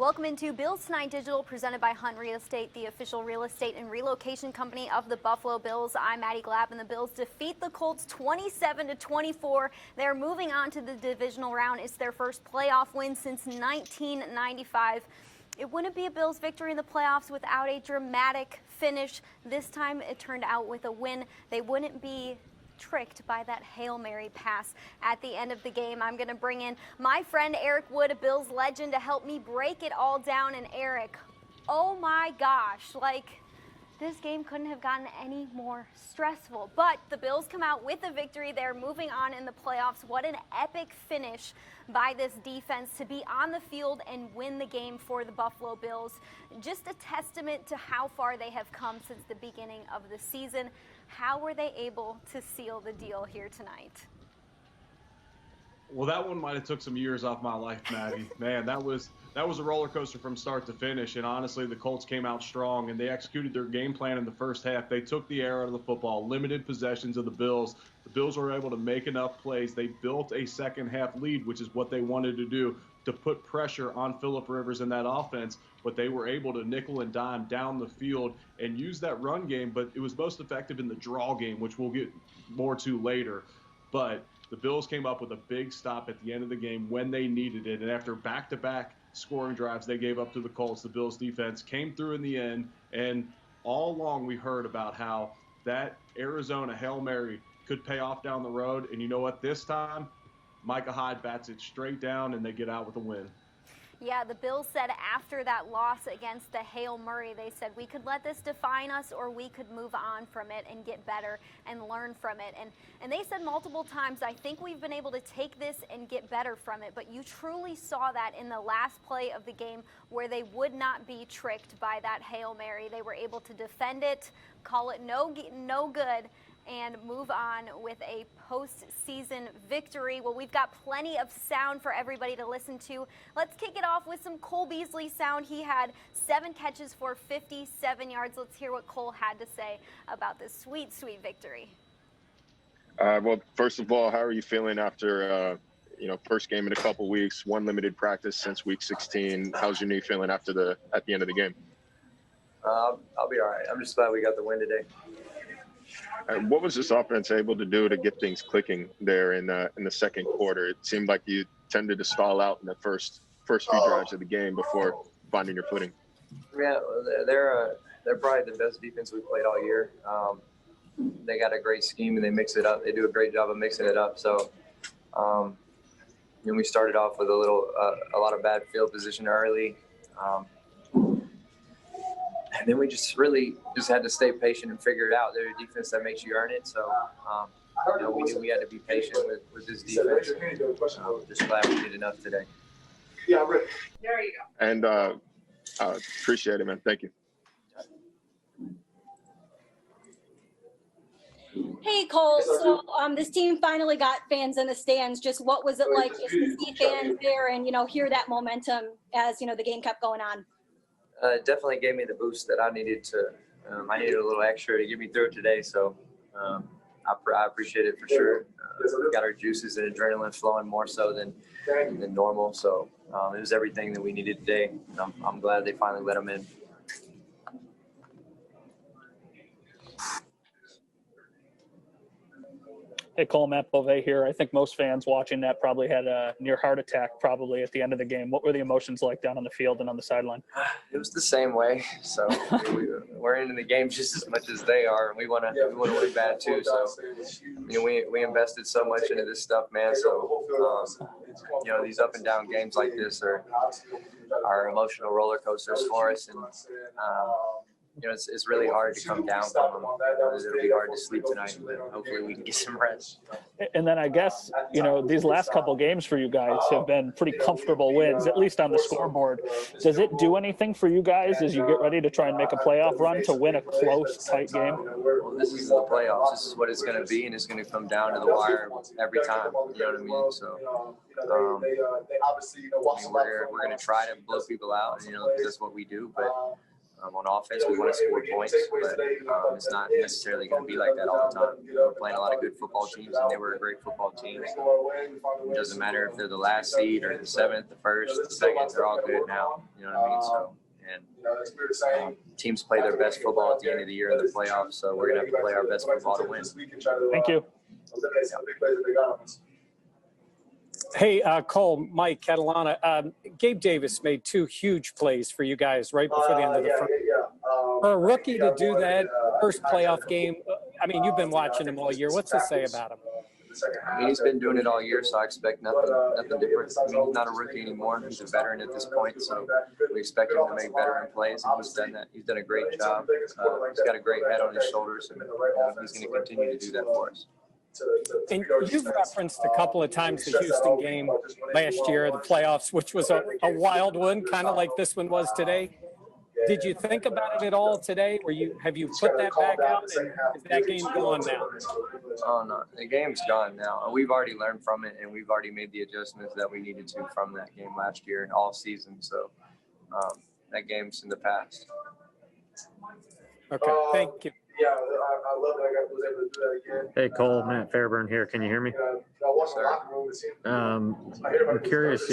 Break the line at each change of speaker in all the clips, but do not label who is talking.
Welcome into Bills Tonight Digital, presented by Hunt Real Estate, the official real estate and relocation company of the Buffalo Bills. I'm Maddy Glab, and the Bills defeat the Colts 27-24. They're moving on to the divisional round. It's their first playoff win since 1995. It wouldn't be a Bills victory in the playoffs without a dramatic finish. This time it turned out with a win. They wouldn't be tricked by that Hail Mary pass at the end of the game. I'm going to bring in my friend Eric Wood, a Bills legend, to help me break it all down. And Eric, oh my gosh, this game couldn't have gotten any more stressful. But the Bills come out with a victory. They're moving on in the playoffs. What an epic finish by this defense to be on the field and win the game for the Buffalo Bills. Just a testament to how far they have come since the beginning of the season. How were they able to seal the deal here tonight?
Well, that one might have took some years off my life, Maddie. Man, that was a roller coaster from start to finish. And honestly, the Colts came out strong and they executed their game plan in the first half. They took the air out of the football, limited possessions of the Bills. The Bills were able to make enough plays. They built a second half lead, which is what they wanted to do, to put pressure on Phillip Rivers in that offense. But they were able to nickel and dime down the field and use that run game. But it was most effective in the draw game, which we'll get more to later. But the Bills came up with a big stop at the end of the game when they needed it. And after back-to-back scoring drives they gave up to the Colts, the Bills defense came through in the end. And all along we heard about how that Arizona Hail Mary could pay off down the road. And you know what? This time, Micah Hyde bats it straight down and they get out with a win.
Yeah, the Bills said after that loss against the Hail Murray, they said we could let this define us or we could move on from it and get better and learn from it. And they said multiple times, I think we've been able to take this and get better from it. But you truly saw that in the last play of the game where they would not be tricked by that Hail Mary. They were able to defend it, call it no good, and move on with a postseason victory. Well, we've got plenty of sound for everybody to listen to. Let's kick it off with some Cole Beasley sound. He had 7 catches for 57 yards. Let's hear what Cole had to say about this sweet, sweet victory.
Well, first of all, how are you feeling after, first game in a couple weeks, one limited practice since week 16? How's your knee feeling at the end of the game?
I'll be all right. I'm just glad we got the win today.
What was this offense able to do to get things clicking there in the second quarter? It seemed like you tended to stall out in the first few drives of the game before finding your footing.
Yeah, they're probably the best defense we've played all year. They got a great scheme and they mix it up. They do a great job of mixing it up. So, we started off with a lot of bad field position early. And then we just had to stay patient and figure it out. They're a defense that makes you earn it. So, we knew we had to be patient with this defense. Just glad we did enough today.
Yeah, Rick. There you go.
And appreciate it, man. Thank you.
Hey, Cole. So this team finally got fans in the stands. Just what was it like just to see fans there and, hear that momentum as, the game kept going on?
It definitely gave me the boost that I needed I needed a little extra to get me through it today. So I appreciate it for sure. Got our juices and adrenaline flowing more so than normal. So it was everything that we needed today. I'm glad they finally let them in.
Hey, Cole, Matt Bove here. I think most fans watching that probably had a near heart attack probably at the end of the game. What were the emotions like down on the field and on the sideline?
It was the same way. So we're into the game just as much as they are, and we want to win bad too. So we invested so much into this stuff, man. So these up and down games like this are emotional roller coasters for us, and it's really hard to come down from them. It'll be hard to sleep tonight, but hopefully we can get some rest.
And then I guess, these last couple games for you guys have been pretty comfortable wins, at least on the scoreboard. Does it do anything for you guys as you get ready to try and make a playoff run to win a close, tight game?
Well, this is the playoffs. This is what it's going to be, and it's going to come down to the wire every time. You know what I mean? So we're going to try to blow people out, because that's what we do, but On offense, we want to score points, but it's not necessarily going to be like that all the time. We're playing a lot of good football teams, and they were a great football team. So it doesn't matter if they're the last seed or the 7th, the 1st, the 2nd. They're all good now. You know what I mean? So, and teams play their best football at the end of the year in the playoffs, so we're going to have to play our best football to win.
Thank you.
Hey, Cole, Mike, Catalana. Gabe Davis made 2 huge plays for you guys right before the end of the first. For a rookie to do that first playoff game, I mean, you've been watching him all year. What's to say about him?
I mean, he's been doing it all year, so I expect nothing different. I mean, he's not a rookie anymore. He's a veteran at this point, so we expect him to make veteran plays, and he's done that. He's done a great job. He's got a great head on his shoulders, and he's going to continue to do that for us.
And you've referenced a couple of times the Houston game last year, the playoffs, which was a wild one, kind of like this one was today. Did you think about it at all today? Have you put that back out, and is that game gone now?
Oh, no. The game's gone now. We've already learned from it, and we've already made the adjustments that we needed to from that game last year and all season. So that game's in the past.
Okay, thank you.
Yeah, I love that I was able to do that again.
Hey, Cole, Matt Fairburn here. Can you hear me? I'm curious,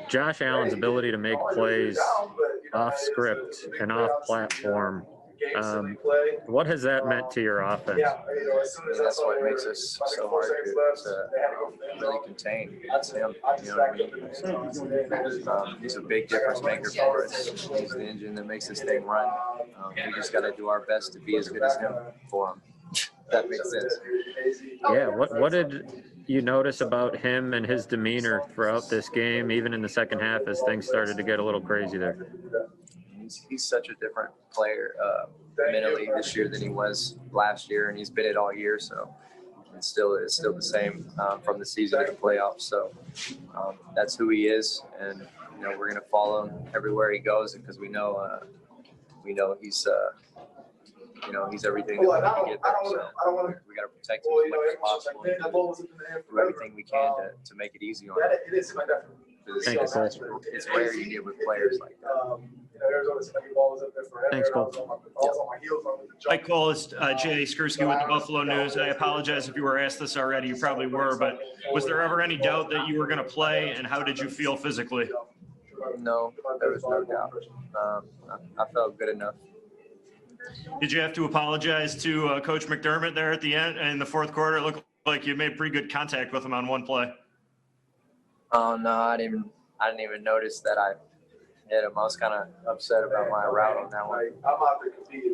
Josh Allen's ability to make plays off script and off platform. What has that meant to your offense?
That's what makes us so hard to really contain. It's him. You know what I mean? He's a big difference maker for us. He's the engine that makes this thing run. We just got to do our best to be as good as him for him. That makes sense.
Yeah. What did you notice about him and his demeanor throughout this game, even in the second half, as things started to get a little crazy there?
He's such a different player mentally this year than he was last year, and he's been it all year. So it's still the same from the season to the playoffs. So that's who he is, and we're gonna follow him everywhere he goes because we know he's he's everything that we need to get there. So we got to protect him as much as possible. Do everything we can to make it easy on him. It's rare you get with players like that.
Thanks, Cole.
Hi, Cole. It's Jay Skursky with the Buffalo News. I apologize if you were asked this already. You probably were, but was there ever any doubt that you were going to play, and how did you feel physically?
No, there was no doubt. I felt good enough.
Did you have to apologize to Coach McDermott there at the end in the fourth quarter? It looked like you made pretty good contact with him on one play.
Oh no, I didn't even notice that I hit him. I was kind of upset about my route on that one.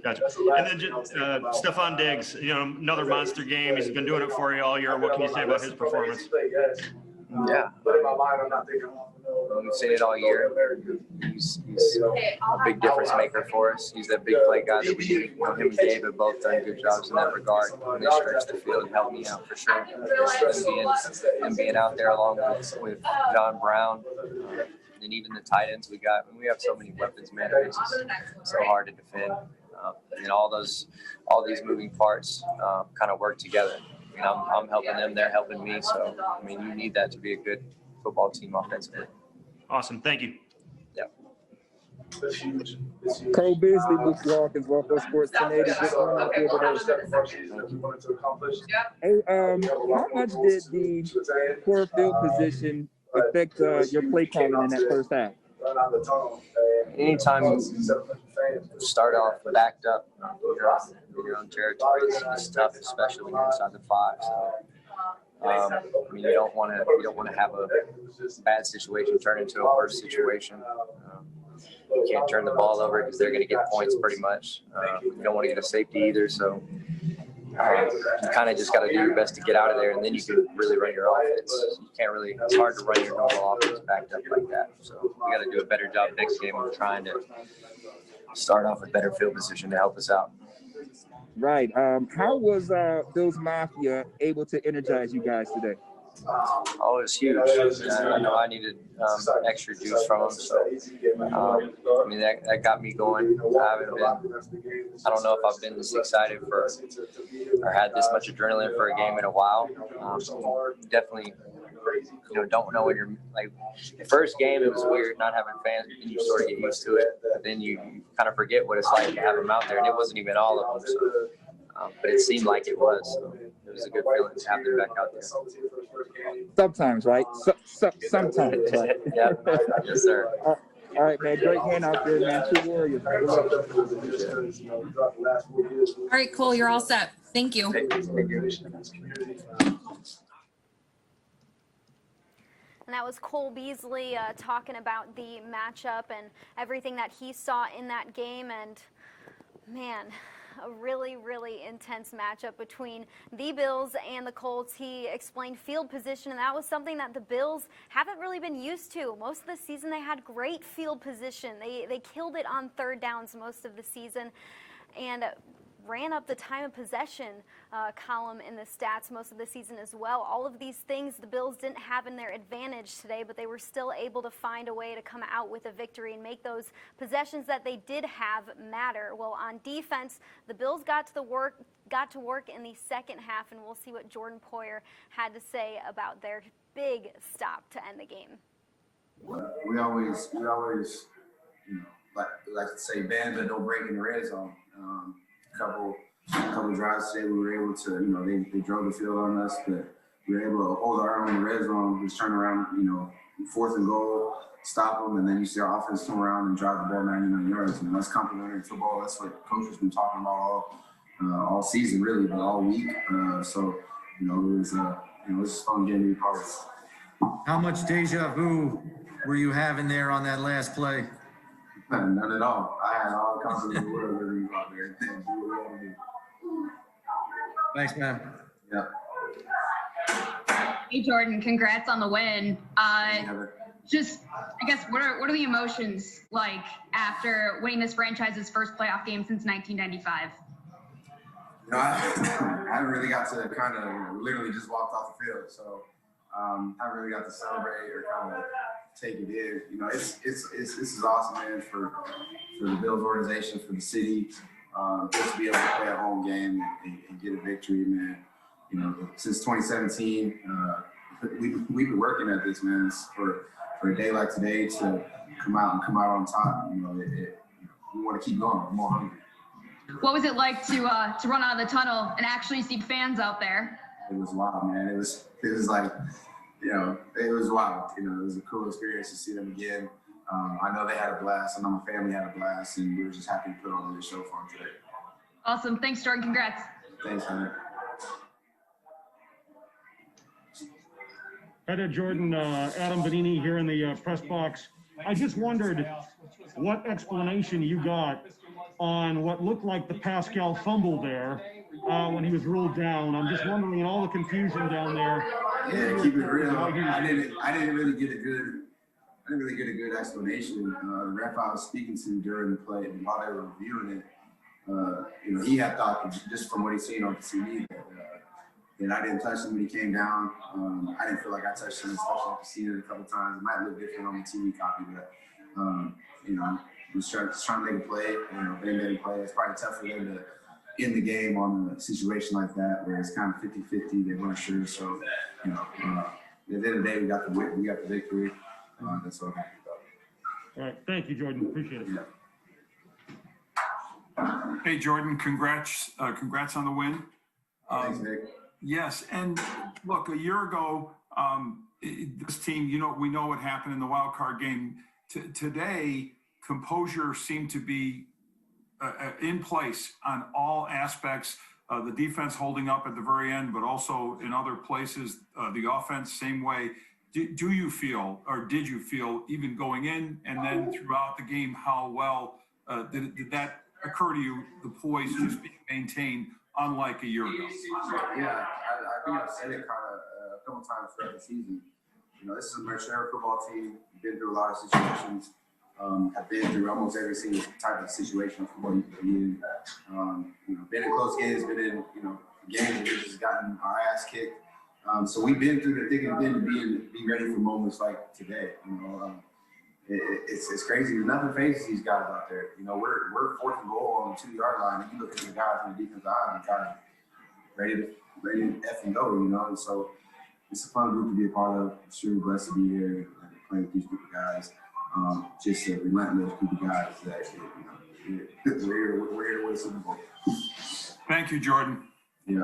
Gotcha. And then just, Stefan Diggs, another monster game. He's been doing it for you all year. What can you say about his performance?
Yeah. We've seen it all year. He's a big difference maker for us. He's that big play guy that we need. Him and Gabe have both done good jobs in that regard. When they stretch the field and help me out for sure. And being out there along with John Brown. And even the tight ends we got. We have so many weapons, man. It's just so hard to defend. And all these moving parts kind of work together. I mean, I'm helping them, they're helping me. So, I mean, you need that to be a good football team offensively.
Awesome. Thank you.
Yeah.
Cole Beasley, Luke Hawkins, Waffle Sports 1080. Just one out here today. Hey, how much did the poor field position affect your play calling in that first half?
Anytime you start off backed up, in your own territory, it's tough, especially when you're inside the 5. So, I mean, you don't want to have a bad situation turn into a worse situation. You can't turn the ball over because they're going to get points pretty much. You don't want to get a safety either, so you kind of just got to do your best to get out of there, and then you can really run your offense. You can't really. It's hard to run your normal offense backed up like that. So we got to do a better job next game of trying to start off with better field position to help us out.
Right. How was Bills Mafia able to energize you guys today?
Oh, it was huge. I know I needed extra juice from them, so I mean that got me going. I don't know if I've been this excited or had this much adrenaline for a game in a while. Definitely don't know when you're like the first game. It was weird not having fans, but then you sort of get used to it. But then you kind of forget what it's like to have them out there, and it wasn't even all of them. So, but it seemed like it was. So it was a good feeling to have them back out there.
Sometimes, right? Sometimes, right?
Yeah. Yes, sir.
All right, man. Great hand out there, man. Two Warriors.
All right, Cole, you're all set. Thank you.
And that was Cole Beasley talking about the matchup and everything that he saw in that game. And man, a really, really intense matchup between the Bills and the Colts. He explained field position, and that was something that the Bills haven't really been used to. Most of the season, they had great field position. They killed it on third downs most of the season, and ran up the time of possession column in the stats most of the season as well. All of these things the Bills didn't have in their advantage today, but they were still able to find a way to come out with a victory and make those possessions that they did have matter. Well, on defense, the Bills got to work in the second half, and we'll see what Jordan Poyer had to say about their big stop to end the game.
We always like to say bend but don't break in the red zone. Couple drives today, we were able to, they drove the field on us, but we were able to hold our own in the red zone, just turn around, 4th and goal, stop them, and then you see our offense come around and drive the ball 99 yards. And that's complementary football. That's what Coach has been talking about all season, really, but all week. So it was a fun game to be part of.
How much deja vu were you having there on that last play?
None at all. I had all the confidence in the world wherever you out there. Do what we want to do.
Thanks, man.
Yeah.
Hey, Jordan, congrats on the win. Just, I guess, what are the emotions like after winning this franchise's first playoff game since 1995?
I haven't really got to kind of literally just walked off the field, so I haven't really got to celebrate or kind of take it in. This is awesome, man, for the Bills organization, for the city, just to be able to play a home game and get a victory, man. Since 2017, we've been working at this, man. For a day like today to come out on top. We want to keep going. We're more hungry.
What was it like to run out of the tunnel and actually see fans out there?
It was wild, man. It was like, it was wild. It was a cool experience to see them again. I know they had a blast. I know my family had a blast, and we were just happy to put on this show for them today.
Awesome. Thanks, Jordan. Congrats.
Thanks, Hunter.
Hi there, Jordan. Adam Benini here in the press box. I just wondered what explanation you got on what looked like the Pascal fumble there when he was ruled down. I'm just wondering, in all the confusion down there.
Yeah, keep it real. I didn't really get a good explanation. The ref I was speaking to during the play, and while they were reviewing it, he had thought just from what he's seen on the TV that I didn't touch him when he came down. I didn't feel like I touched him, especially after seeing it a couple times. It might look different on the TV copy, but was trying to make a play. They made a play. It's probably tough for them to end the game on a situation like that where it's kind of 50-50. They weren't sure, so at the end of the day, we got the victory. That's what I'm happy about.
All right, thank you, Jordan. Appreciate it.
Yeah.
Hey, Jordan, congrats on the win.
Thanks, Nick.
Yes, and look, a year ago, this team, we know what happened in the wild card game. Today, composure seemed to be in place on all aspects. The defense holding up at the very end, but also in other places, the offense same way. Do you feel, or did you feel, even going in and then throughout the game, how well did that occur to you? The poise just being maintained, unlike a year ago.
Yeah, I think I've said it kind of a couple times throughout the season. This is a mature football team. Been through a lot of situations. Have been through almost every single type of situation football you can be in. Been in close games. Been in games where we've just gotten our ass kicked. So we've been through the thick and thin to be ready for moments like today. It's crazy. Nothing phases these guys out there. We're 4th and goal on the 2-yard line, and you look at the guys on the defensive line, and guys ready to F and go. And so it's a fun group to be a part of. I'm extremely blessed to be here and playing with these group of guys. Just a relentless group of guys that we're here to win Super Bowl.
Thank you, Jordan.
Yeah.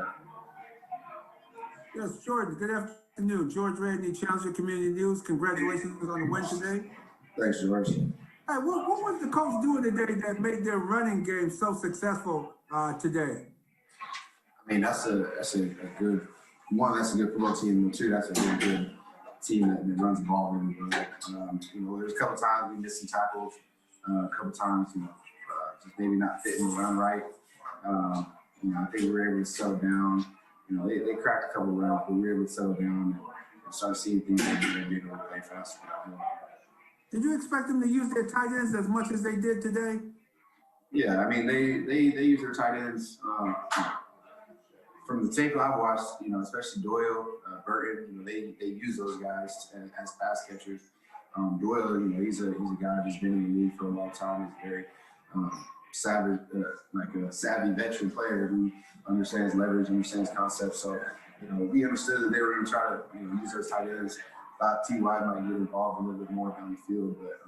Yes, Jordan, good afternoon. George Radney, Challenger Community News. Congratulations on the win today.
Thanks, George.
Hey, what was the Colts doing today that made their running game so successful today?
I mean, that's a good one. That's a good football team. And two, that's a really good team that runs the ball really well. There's a couple times we missed some tackles. A couple times, just maybe not fitting the run right. I think we were able to settle down. They cracked a couple of runs, but we were able to settle down and start seeing things that they be able to play faster.
Did you expect them to use their tight ends as much as they did today?
Yeah, I mean, they use their tight ends. From the tape I've watched, especially Doyle, Burton, they use those guys as pass catchers. Doyle, he's a guy who's been in the league for a long time. He's very savvy, a savvy veteran player who understands leverage, understands concepts. So, we understood that they were going to try to use those tight ends. Thought T.Y. might get involved a little bit more down the field, but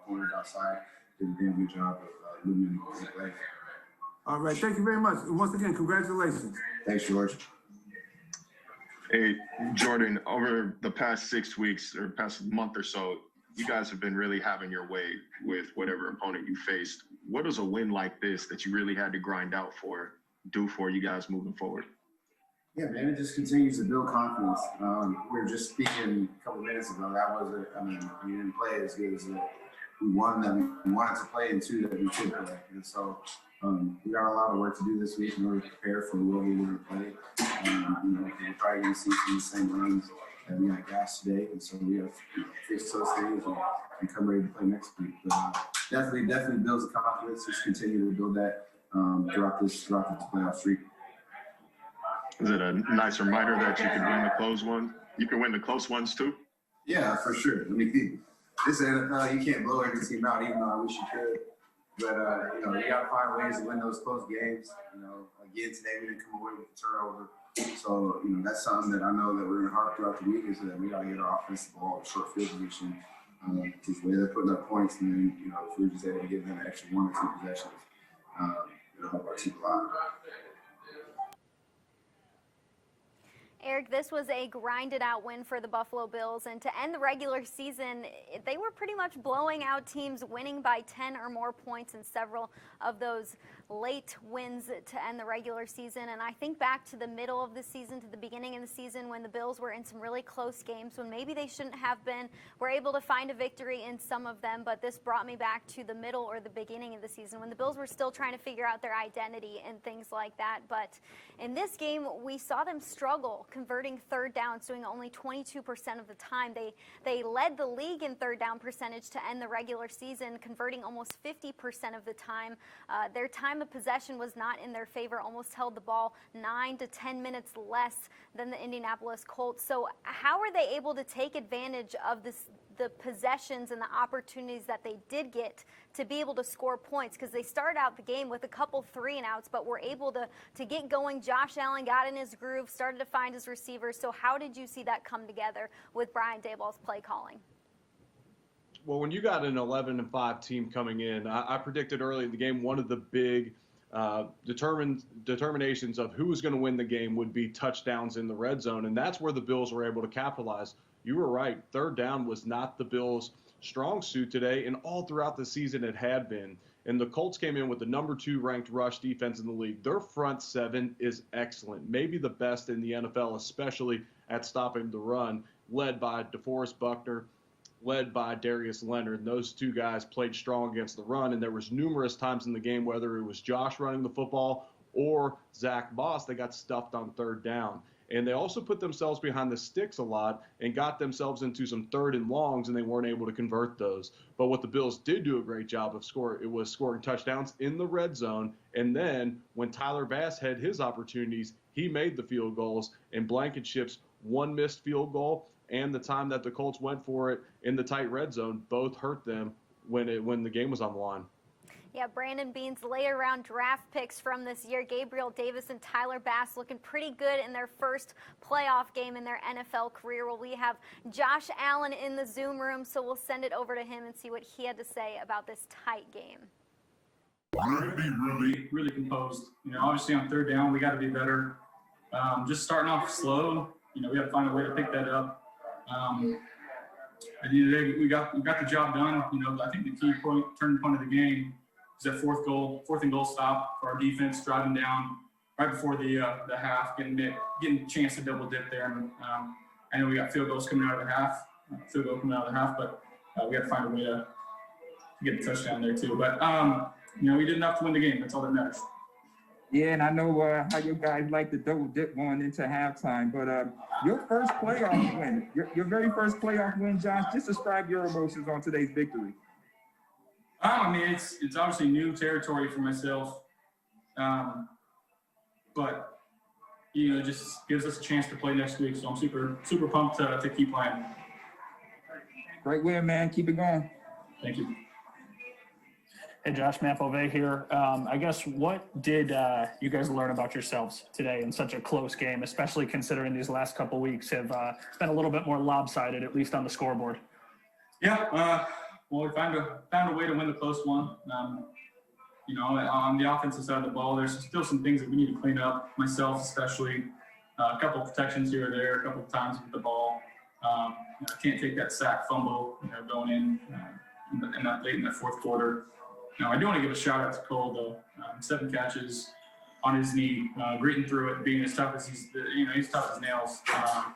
corners outside did a damn good job of limiting the play.
All right, thank you very much. And once again, congratulations.
Thanks, George.
Hey, Jordan, over the past 6 weeks or past month or so, you guys have been really having your way with whatever opponent you faced. What does a win like this that you really had to grind out for do for you guys moving forward?
Yeah, man, it just continues to build confidence. We were just speaking a couple minutes ago. We didn't play as good as we won that we wanted to play and two that we could play. And so we got a lot of work to do this week in order to prepare for what we're going to play. We're probably going to see some of the same runs that we got gas today. And so we have to fix those things and come ready to play next week. But definitely builds the confidence. Just continue to build that throughout this playoff streak.
Is it a nice reminder that you can win the close one? You can win the close ones too?
Yeah, for sure. I mean, this NFL, you can't blow every team out, even though I wish you could. But, you got to find ways to win those close games. Again, today we didn't come away with a turnover. So, that's something that I know that we're going to harp throughout the week is that we got to get our offensive ball in short field position. Because the way they're putting up points, and then, if we're just able to give them an extra 1 or 2 possessions, it'll help our team a lot.
Eric, this was a grinded out win for the Buffalo Bills, and to end the regular season, they were pretty much blowing out teams, winning by 10 or more points in several of those late wins to end the regular season. And I think back to the middle of the season, to the beginning of the season, when the Bills were in some really close games, when maybe they shouldn't have been, were able to find a victory in some of them, but this brought me back to the middle or the beginning of the season, when the Bills were still trying to figure out their identity and things like that. But in this game, we saw them struggle converting third downs, doing only 22% of the time. They led the league in third down percentage to end the regular season, converting almost 50% of the time. Their time of possession was not in their favor, almost held the ball 9 to 10 minutes less than the Indianapolis Colts. So how are they able to take advantage of the possessions and the opportunities that they did get to be able to score points? Because they started out the game with a couple 3-and-outs, but were able to get going. Josh Allen got in his groove, started to find his receivers. So how did you see that come together with Brian Daboll's play calling?
Well, when you got an 11-5 team coming in, I predicted early in the game one of the big determinations of who was going to win the game would be touchdowns in the red zone, and that's where the Bills were able to capitalize. You were right. Third down was not the Bills' strong suit today, and all throughout the season it had been. And the Colts came in with the number 2 ranked rush defense in the league. Their front seven is excellent, maybe the best in the NFL, especially at stopping the run, led by DeForest Buckner, led by Darius Leonard. And those two guys played strong against the run, and there was numerous times in the game, whether it was Josh running the football or Zach Moss, they got stuffed on third down. And they also put themselves behind the sticks a lot and got themselves into some 3rd and longs, and they weren't able to convert those. But what the Bills did do a great job of was scoring touchdowns in the red zone. And then when Tyler Bass had his opportunities, he made the field goals, and Blankenship's one missed field goal and the time that the Colts went for it in the tight red zone both hurt them when the game was on the line.
Yeah, Brandon Bean's later round draft picks from this year, Gabriel Davis and Tyler Bass, looking pretty good in their first playoff game in their NFL career. Well, we have Josh Allen in the Zoom room, so we'll send it over to him and see what he had to say about this tight game.
Really composed. Obviously on third down, we got to be better. Just starting off slow, we got to find a way to pick that up. At the end of the day, we got the job done. I think the key turning point of the game is that fourth and goal stop for our defense, driving down right before the half, getting a chance to double dip there. And I know we got field goal coming out of the half, but we got to find a way to get a touchdown there too. But we did enough to win the game. That's all that matters.
Yeah, and I know how you guys like to double dip going into halftime, but your first playoff win, your very first playoff win, Josh, just describe your emotions on today's victory.
It's obviously new territory for myself, but it just gives us a chance to play next week. So I'm super pumped to keep playing.
Great win, man. Keep it going.
Thank you.
Hey, Josh Mapovey here. I guess what did you guys learn about yourselves today in such a close game, especially considering these last couple weeks have been a little bit more lopsided, at least on the scoreboard?
Yeah, well, we found a way to win the close one. On the offensive side of the ball, there's still some things that we need to clean up, myself especially. A couple of protections here or there, a couple of times with the ball. I can't take that sack fumble, going in that late in the fourth quarter. I do want to give a shout out to Cole though. 7 catches on his knee, gritting through it, being as tough as he's tough as nails.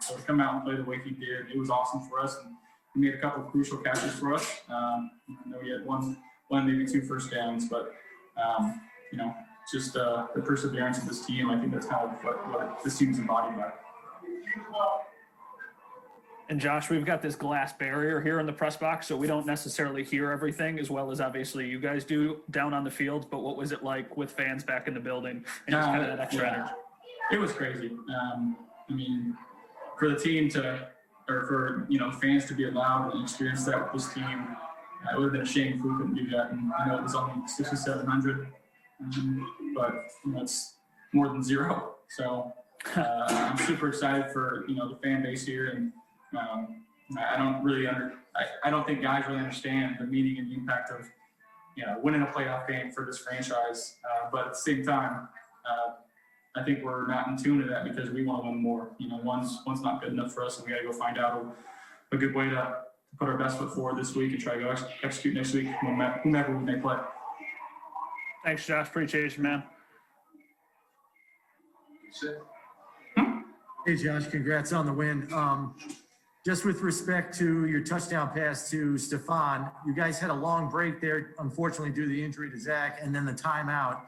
So to come out and play the way he did, it was awesome for us. And he made a couple of crucial catches for us. I know he had one, maybe 2 first downs, but just the perseverance of this team. I think that's kind of what this team's embodied by.
And Josh, we've got this glass barrier here in the press box, so we don't necessarily hear everything as well as obviously you guys do down on the field. But what was it like with fans back in the building and just kind of that extra energy?
It was crazy. For the team for fans to be allowed to experience that with this team, it would have been a shame if we couldn't do that. And I know it was only 6,700, but it's more than zero. So I'm super excited for the fan base here, and I don't think guys really understand the meaning and the impact of winning a playoff game for this franchise. But at the same time, I think we're not in tune to that because we want to win more. One's not good enough for us, and we got to go find out a good way to put our best foot forward this week and try to go execute next week, whomever we may play.
Thanks, Josh. Appreciate you, man.
Hey, Josh, congrats on the win. Just with respect to your touchdown pass to Stefan, you guys had a long break there, unfortunately, due to the injury to Zach, and then the timeout.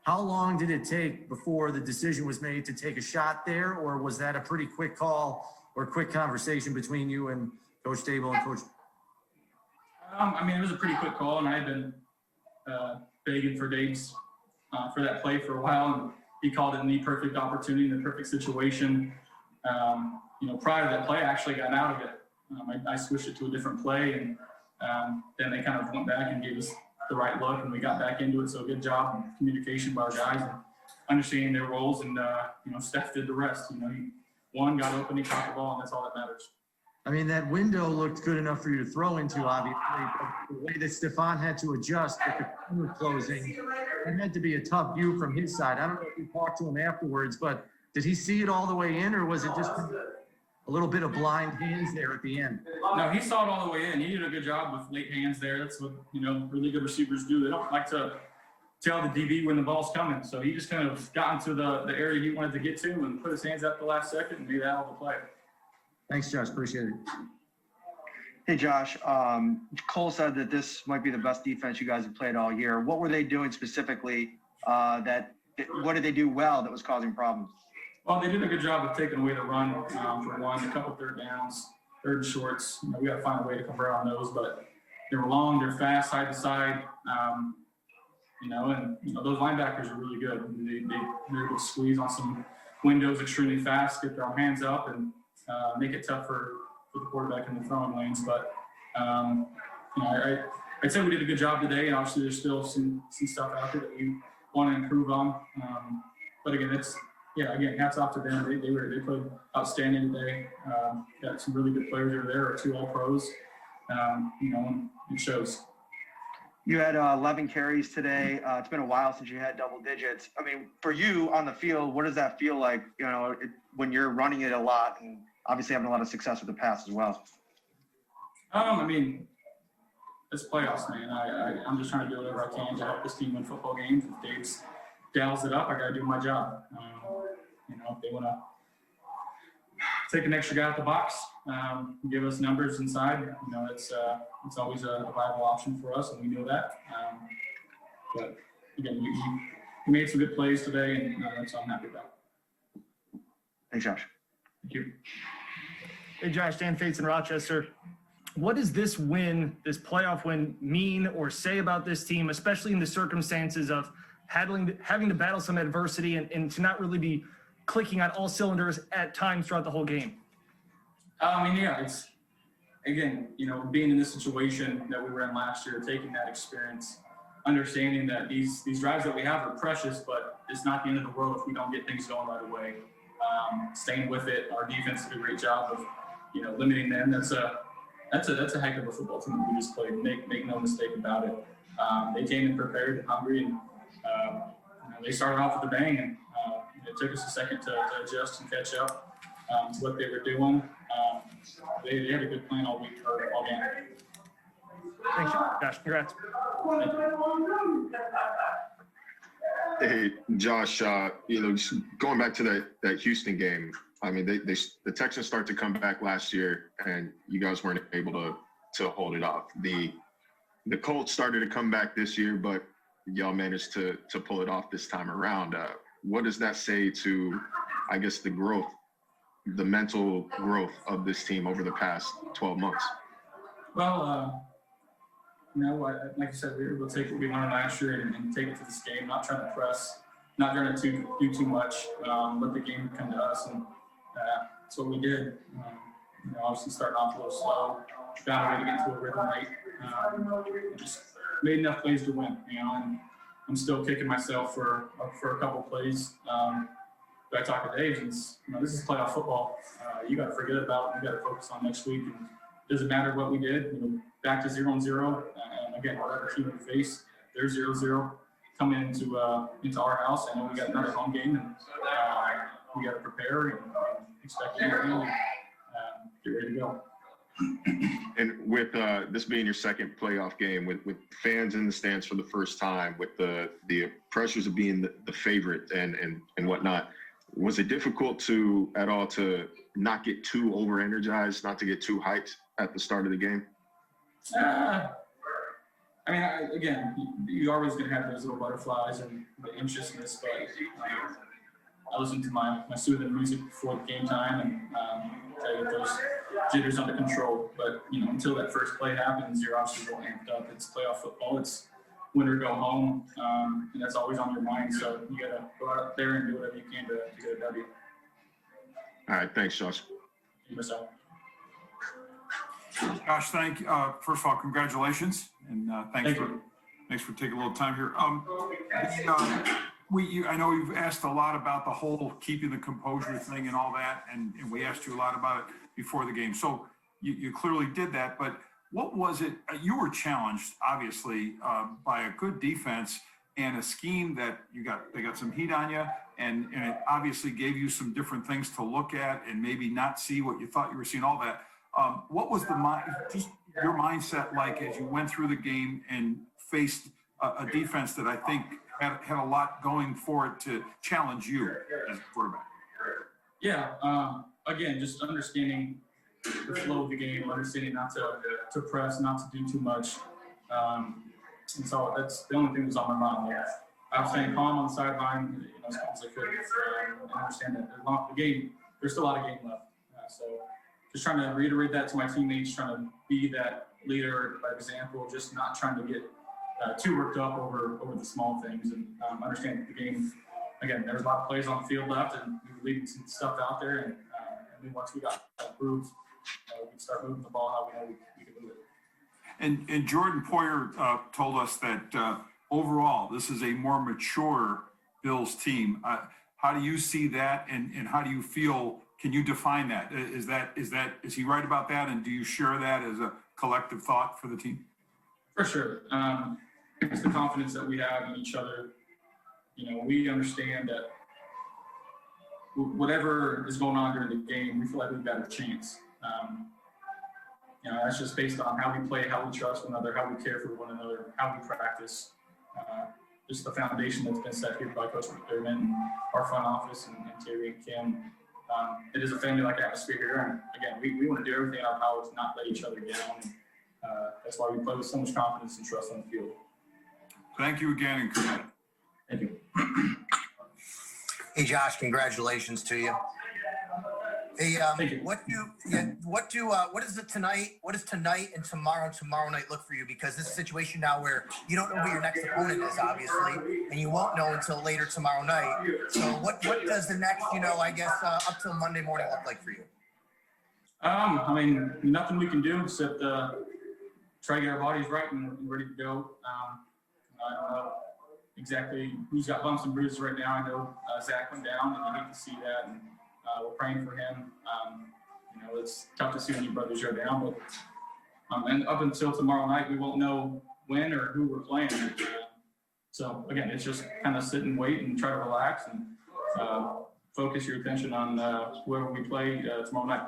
How long did it take before the decision was made to take a shot there, or was that a pretty quick call or quick conversation between you and Coach Dable and Coach?
It was a pretty quick call, and I had been begging for Diggs for that play for a while, and he called it the perfect opportunity, the perfect situation. Prior to that play, I actually got out of it. I switched it to a different play, and then they kind of went back and gave us the right look, and we got back into it. So good job of communication by our guys and understanding their roles, and Steph did the rest. He got open, he caught the ball, and that's all that matters.
That window looked good enough for you to throw into, obviously, but the way that Stefan had to adjust with the corner closing, it had to be a tough view from his side. I don't know if you talked to him afterwards, but did he see it all the way in, or was it just a little bit of blind hands there at the end?
No, he saw it all the way in. He did a good job with late hands there. That's what, really good receivers do. They don't like to tell the DB when the ball's coming. So he just kind of got into the area he wanted to get to and put his hands up the last second and made that all the play.
Thanks, Josh. Appreciate it.
Hey, Josh. Cole said that this might be the best defense you guys have played all year. What were they doing specifically what did they do well that was causing problems?
Well, they did a good job of taking away the run for one, a couple third downs, third and shorts. We got to find a way to convert on those, but they were long, they're fast, side to side. Those linebackers are really good. They're able to squeeze on some windows extremely fast, get their hands up, and make it tough for the quarterback in the throwing lanes. But I I'd say we did a good job today, and obviously there's still some stuff out there that we want to improve on. But again, hats off to them. They played outstanding today. Got some really good players over there, or 2 All-Pros. And it shows.
You had 11 carries today. It's been a while since you had double digits. I mean, for you on the field, what does that feel like, when you're running it a lot and obviously having a lot of success with the pass as well?
I mean, it's playoffs, man. I'm just trying to do whatever I can to help this team win football games. If Dave's dials it up, I got to do my job. If they want to take an extra guy out the box, give us numbers inside, it's always a viable option for us, and we know that. But again, we made some good plays today, and that's what I'm happy about.
Thanks, Josh.
Thank you.
Hey, Josh, Dan Fates in Rochester. What does this win, this playoff win, mean or say about this team, especially in the circumstances of having to battle some adversity and to not really be clicking on all cylinders at times throughout the whole game?
It's, again, being in this situation that we were in last year, taking that experience, understanding that these drives that we have are precious, but it's not the end of the world if we don't get things going right away. Staying with it, our defense did a great job of, limiting them. That's a heck of a football team that we just played. Make no mistake about it. They came in prepared and hungry, and they started off with a bang, and it took us a second to adjust and catch up to what they were doing. They had a good plan all week, or all game.
Thanks, Josh. Congrats.
Hey, Josh, just going back to that Houston game, I mean, the Texans started to come back last year, and you guys weren't able to hold it off. The Colts started to come back this year, but y'all managed to pull it off this time around. What does that say to, I guess, the mental growth of this team over the past 12 months?
Well, like you said, we were able to take what we learned last year and take it to this game, not trying to press, not trying to do too much, let the game come to us, and that's what we did. Obviously starting off a little slow, found a way to get into a rhythm late, just made enough plays to win, and I'm still kicking myself for a couple plays. But I talked to Dave, and this is playoff football. You got to forget about it. You got to focus on next week. And it doesn't matter what we did. Back to 0-0. And again, whatever team we face, they're 0-0. Coming into our house, I know we got another home game, and we got to prepare and expect to win and get ready to go.
And with this being your second playoff game, with fans in the stands for the first time, with the pressures of being the favorite and whatnot, was it difficult to not get too over-energized, not to get too hyped at the start of the game?
Again, you're always going to have those little butterflies and the anxiousness, but I listen to my soothing music before the game time and try to get those jitters under control. But, until that first play happens, you're obviously going amped up. It's playoff football. It's win or go home, and that's always on your mind. So you got to go out there and do whatever you can to get a W.
All right. Thanks, Josh.
Josh, thank you. First of all, congratulations, and thanks for taking a little time here. I know you've asked a lot about the whole keeping the composure thing and all that, and we asked you a lot about it before the game. So you clearly did that, but what was it? You were challenged, obviously, by a good defense and a scheme that they got some heat on you, and it obviously gave you some different things to look at and maybe not see what you thought you were seeing, all that. What was just your mindset like as you went through the game and faced a defense that I think had a lot going for it to challenge you as a quarterback?
Yeah, again, just understanding the flow of the game, understanding not to press, not to do too much. And so that's the only thing that was on my mind. I was staying calm on the sideline, as much as I could, and understand that there's still a lot of game left. So just trying to reiterate that to my teammates, trying to be that leader by example, just not trying to get too worked up over the small things, and understand that the game, again, there was a lot of plays on the field left, and we were leaving some stuff out there, and then once we got that improved, we could start moving the ball how we know we could move it.
And Jordan Poyer told us that overall, this is a more mature Bills team. How do you see that, and how do you feel? Can you define that? Is he right about that? And do you share that as a collective thought for the team?
For sure. It's the confidence that we have in each other. We understand that whatever is going on during the game, we feel like we've got a chance. That's just based on how we play, how we trust one another, how we care for one another, how we practice. Just the foundation that's been set here by Coach McDermott and our front office and Terry and Kim. It is a family-like atmosphere here. And again, we want to do everything in our power to not let each other down. That's why we play with so much confidence and trust on the field.
Thank you again, and good night.
Thank you.
Hey, Josh, congratulations to you. Hey, what is it tonight? What does tonight and tomorrow night look for you? Because this is a situation now where you don't know who your next opponent is, obviously, and you won't know until later tomorrow night. So what does the next, up till Monday morning look like for you?
Nothing we can do except try to get our bodies right and ready to go. I don't know exactly who's got bumps and bruises right now. I know Zach went down, and you hate to see that, and we're praying for him. It's tough to see when your brothers are down, but and up until tomorrow night, we won't know when or who we're playing. So again, it's just kind of sit and wait and try to relax and focus your attention on whoever we play tomorrow night.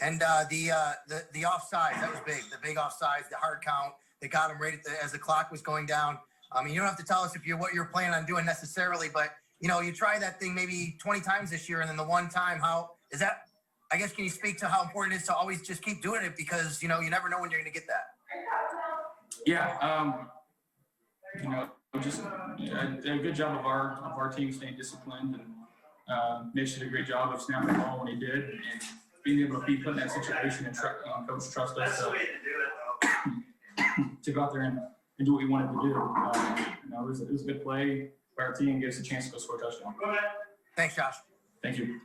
And the offsides, that was big. The big offsides, the hard count, they got him right as the clock was going down. You don't have to tell us what you're planning on doing necessarily, but you try that thing maybe 20 times this year, and then the one time, how is that? I guess, can you speak to how important it is to always just keep doing it, because you never know when you're going to get that.
Yeah, just a good job of our team staying disciplined, and Mitch did a great job of snapping the ball when he did, and being able to be put in that situation and coach trust us to go out there and do what we wanted to do. It was a good play by our team, give us a chance to go score a touchdown.
Thanks, Josh.
Thank you.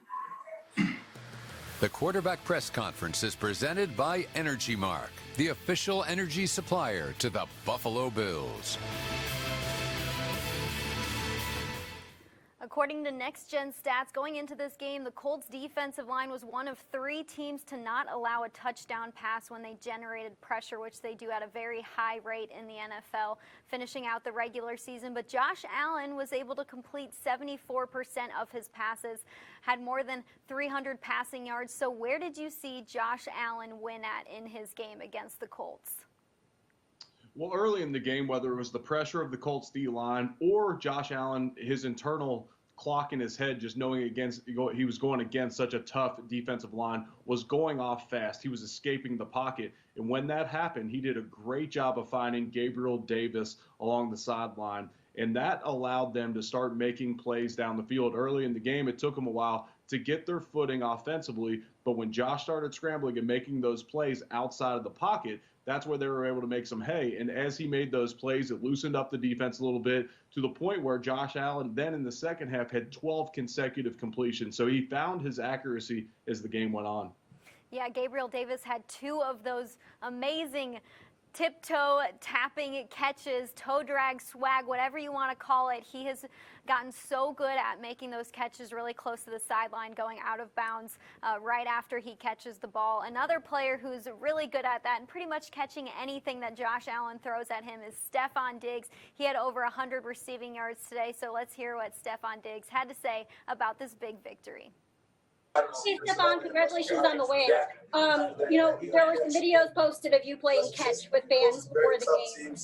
The quarterback press conference is presented by Energy Mark, the official energy supplier to the Buffalo Bills.
According to Next Gen Stats, going into this game, the Colts defensive line was one of 3 teams to not allow a touchdown pass when they generated pressure, which they do at a very high rate in the NFL, finishing out the regular season. But Josh Allen was able to complete 74% of his passes, had more than 300 passing yards. So where did you see Josh Allen win at in his game against the Colts?
Well, early in the game, whether it was the pressure of the Colts D-line or Josh Allen, his internal clock in his head, just knowing he was going against such a tough defensive line, was going off fast. He was escaping the pocket. And when that happened, he did a great job of finding Gabriel Davis along the sideline. And that allowed them to start making plays down the field. Early in the game, it took them a while to get their footing offensively. But when Josh started scrambling and making those plays outside of the pocket, that's where they were able to make some hay. And as he made those plays, it loosened up the defense a little bit, to the point where Josh Allen then in the second half had 12 consecutive completions. So he found his accuracy as the game went on.
Yeah, Gabriel Davis had 2 of those amazing tiptoe tapping catches, toe drag swag, whatever you want to call it. He has gotten so good at making those catches really close to the sideline, going out of bounds right after he catches the ball. Another player who's really good at that and pretty much catching anything that Josh Allen throws at him is Stefan Diggs. He had over 100 receiving yards today, so let's hear what Stefan Diggs had to say about this big victory.
Hey, Stefan, congratulations on the win. There were some videos posted of you playing catch with fans before the game.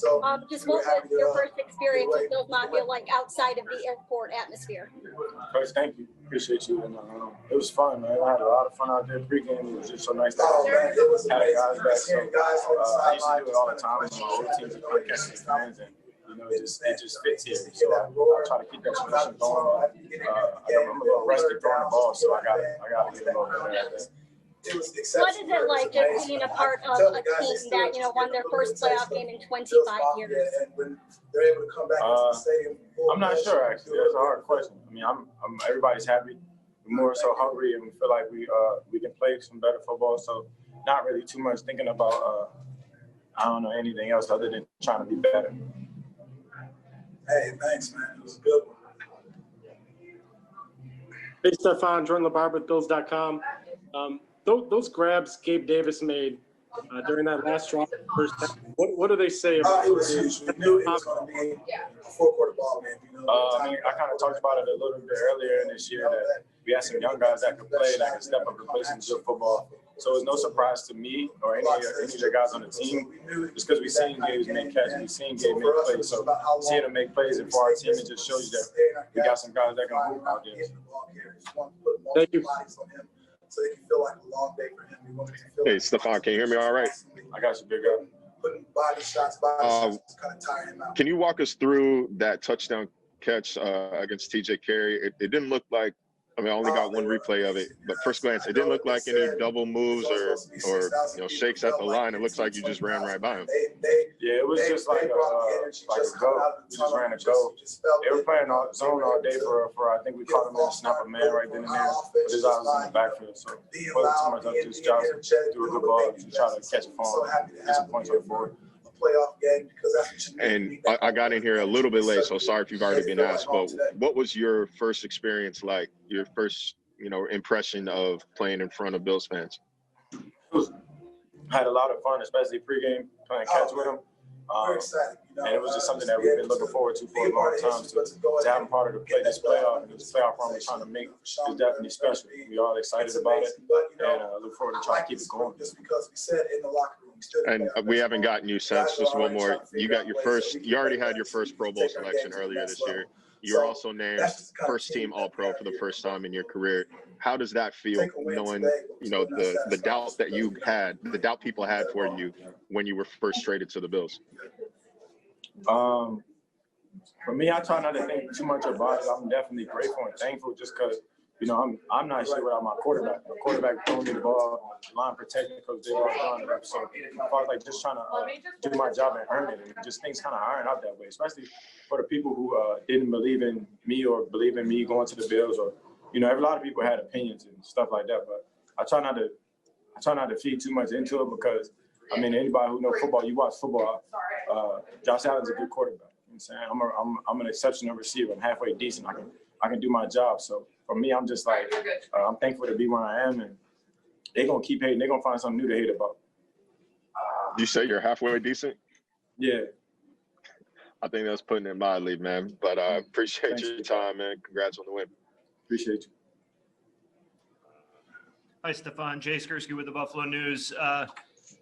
Just what was your first experience with Bills Mafia like outside of the airport atmosphere?
Coach, thank you. Appreciate you. And, it was fun, man. I had a lot of fun out there pregame. It was just so nice to have guys back. So, I used to do it all the time with my old teams and catching fans, and it just fits here. So I try to keep that tradition going. I'm a little rusty throwing the ball, so I gotta get a little better at that.
What is it like just being a part of a team that won their first playoff game in 25 years?
I'm not sure, actually. That's a hard question. I mean, I'm everybody's happy. We're more so hungry, and we feel like we can play some better football. So not really too much thinking about I don't know anything else other than trying to be better.
Hey, thanks, man. It was a good one.
Hey, Stefan, Jordan LeBarber with Bills.com. Those grabs Gabe Davis made during that last drive, what do they say about
it? Was huge. We knew it was going to be a four-quarter ball game. You know,
I mean, I kind of talked about it a little bit earlier in this year that we had some young guys that could play, that could step up and play some good football. So it's no surprise to me or any of the guys on the team, just because we've seen Gabe make catches, we've seen Gabe make plays. So seeing him make plays and for our team, it just shows you that we got some guys that can hoop out there.
Thank you.
So they can feel like a long day for him. We want him to feel
Hey, Stefan, can you hear me all right?
I got you, big guy.
Putting body shots, kind of tiring him out.
Can you walk us through that touchdown catch against TJ Carey? It didn't look like, I mean, I only got one replay of it, but first glance, it didn't look like any double moves or shakes at the line. It looks like you just ran right by him.
Yeah, it was just like a go. We just ran a go. They were playing zone all day for I think we caught him in a snap a man right then and there, but his eyes was in the backfield. So it wasn't too much up to his job to do a good ball to try to catch a phone and get some points on the board.
Playoff game because that's what
and I got in here a little bit late, so sorry if you've already been asked, but what was your first experience like, your first, impression of playing in front of Bills fans?
I had a lot of fun, especially pregame, playing catch with them. And it was just something that we've been looking forward to for a long time. To have part of this playoff and this playoff run we're trying to make is definitely special. We're all excited about it, and look forward to trying to keep it going.
Just because we said in the locker room.
And we haven't gotten you since. Just one more. You already had your first Pro Bowl selection earlier this year. You were also named first team All-Pro for the first time in your career. How does that feel, knowing, the doubt that you had, the doubt people had for you when you were first traded to the Bills?
For me, I try not to think too much about it. I'm definitely grateful and thankful just because, I'm not sure without my quarterback. My quarterback throwing me the ball, line protecting because they are throwing it up. So I was like just trying to do my job and earn it. And just things kind of iron out that way, especially for the people who didn't believe in me or believe in me going to the Bills. Or, a lot of people had opinions and stuff like that. But I try not to feed too much into it because, anybody who knows football, you watch football. Josh Allen's a good quarterback. You know what I'm saying? I'm an exceptional receiver. I'm halfway decent. I can do my job. So for me, I'm just like, I'm thankful to be where I am, and they're going to keep hating. They're going to find something new to hate about.
You say you're halfway decent?
Yeah.
I think that's putting it mildly, man. But I appreciate your time, man. Congrats on the win.
Appreciate you.
Hi, Stefan. Jay Skursky with the Buffalo News.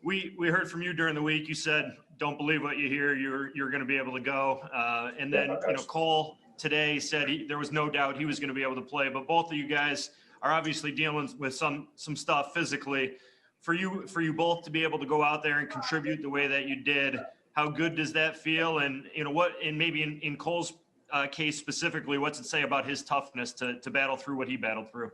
We heard from you during the week. You said, don't believe what you hear. You're going to be able to go. And then, Cole today said there was no doubt he was going to be able to play. But both of you guys are obviously dealing with some stuff physically. For you both to be able to go out there and contribute the way that you did, how good does that feel? And maybe in Cole's case specifically, what's it say about his toughness to battle through what he battled through?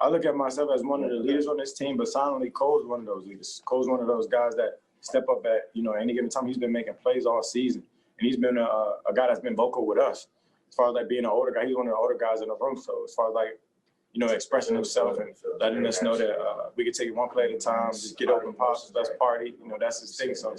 I look at myself as one of the leaders on this team, but silently Cole's one of those leaders. Cole's one of those guys that step up at, any given time. He's been making plays all season, and he's been a guy that's been vocal with us. As far as being an older guy, he's one of the older guys in the room. So as far as expressing himself and letting us know that we could take it one play at a time, just get open passes, let's party. That's his thing. So